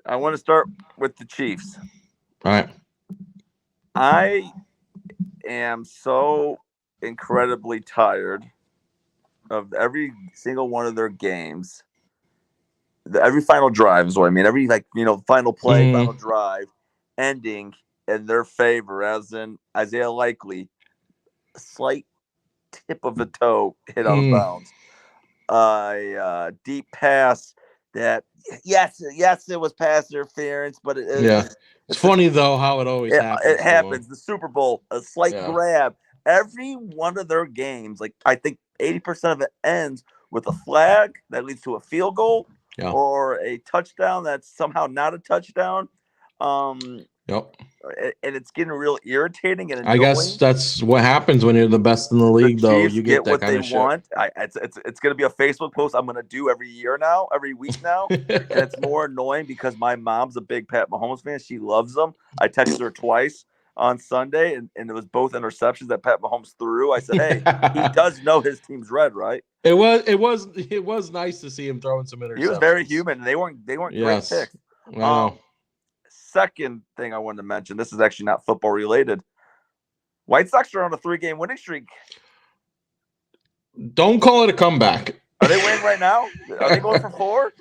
I want to start with the Chiefs. All right. I am so incredibly tired of every single one of their games. Every final drive is what I mean. Every final play, final drive ending in their favor, as in Isaiah Likely, a slight tip of the toe hit out of bounds. A deep pass that yes, it was pass interference, but it's funny though how it always happens. It happens. The Super Bowl, a slight grab. Every one of their games, like I think 80% of it ends with a flag that leads to a field goal or a touchdown that's somehow not a touchdown. And it's getting real irritating and annoying. I guess that's what happens when you're the best in the league, though. You get that what kind they of shit. Want. It's going to be a Facebook post I'm going to do every week now, and it's more annoying because my mom's a big Pat Mahomes fan. She loves them. I texted her twice on Sunday, and it was both interceptions that Pat Mahomes threw. I said, "Hey, he does know his team's red, right?" It was nice to see him throwing some interceptions. He was very human. And they weren't great picks. Wow. Second thing I wanted to mention, this is actually not football related. White Sox are on a 3-game winning streak. Don't call it a comeback. Are they winning right now? Are they going for 4?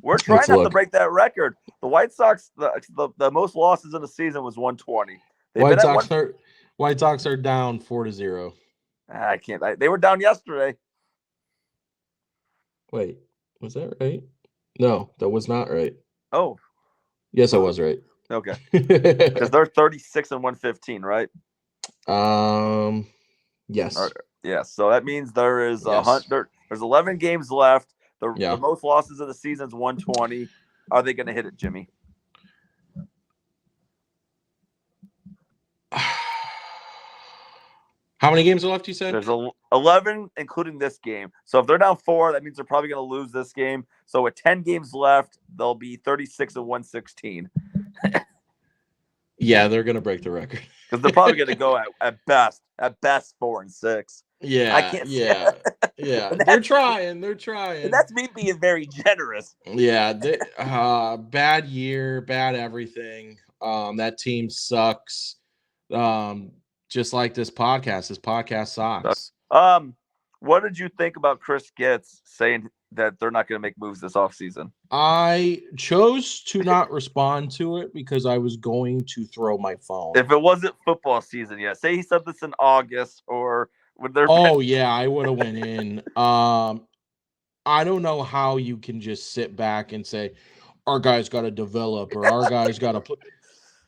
We're trying not to break that record. The White Sox, the most losses in the season was 120. White Sox are down 4-0. I can't. They were down yesterday. Wait, was that right? No, that was not right. Oh. Yes, I was right. Okay. Because they're 36 and 115, right? Yes. Right. Yeah. So that means there is there's 11 games left. The most losses of the season is 120. Are they going to hit it, Jimmy? How many games are left, you said? There's 11, including this game. So if they're down 4, that means they're probably going to lose this game. So with 10 games left, they'll be 36 and 116. Yeah, they're going to break the record. Because they're probably going to go at best 4-6. Yeah, I can't yeah. They're trying. And that's me being very generous. Yeah, bad year, bad everything. That team sucks. Just like this podcast. This podcast sucks. What did you think about Chris Getz saying that they're not going to make moves this offseason? I chose to not respond to it because I was going to throw my phone. If it wasn't football season yet, say he said this in August or when they're yeah, I would have went in. I don't know how you can just sit back and say our guys got to develop or our guys got to put.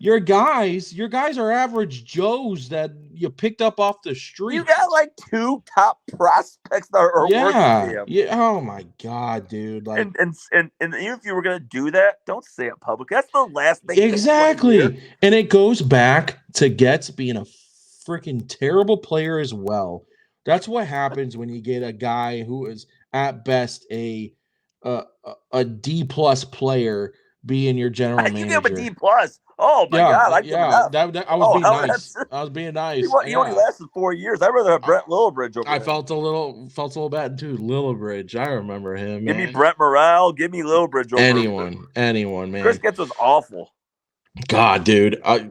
Your guys are average Joes that you picked up off the street. You got like 2 top prospects that are working for him. Yeah. Oh my God, dude. Like, and even if you were gonna do that, don't say it public. That's the last thing. Exactly. And it goes back to Getz being a freaking terrible player as well. That's what happens when you get a guy who is at best a D+ player being your general manager. You give him a D+. Oh my God! I was being nice. I was being nice. He only lasted 4 years. I'd rather have Brent Lillibridge over I felt a little bad too. Lillibridge, I remember him. Give me Brent Morrell. Give me Lillibridge over anyone, man. Chris Getz was awful. God, dude, I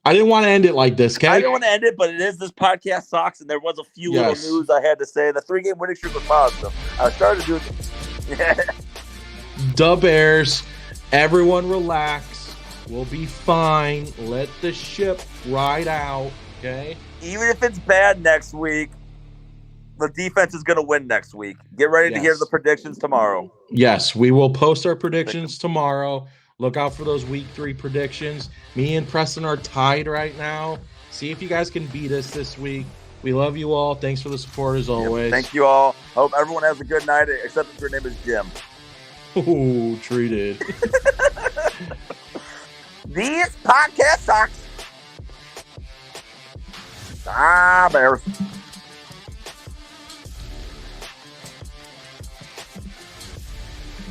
didn't want to end it like this. Okay, I didn't want to end it, but it is this podcast sucks, and there was a few little news I had to say. The 3-game winning streak was positive. I started doing. The Bears. Everyone relax. We'll be fine. Let the ship ride out, okay? Even if it's bad next week, the defense is going to win next week. Get ready to hear the predictions tomorrow. Yes, we will post our predictions tomorrow. Look out for those week 3 predictions. Me and Preston are tied right now. See if you guys can beat us this week. We love you all. Thanks for the support as always. Thank you all. Hope everyone has a good night, except if your name is Jim. Oh, treated. These Podcast Sox. Bears.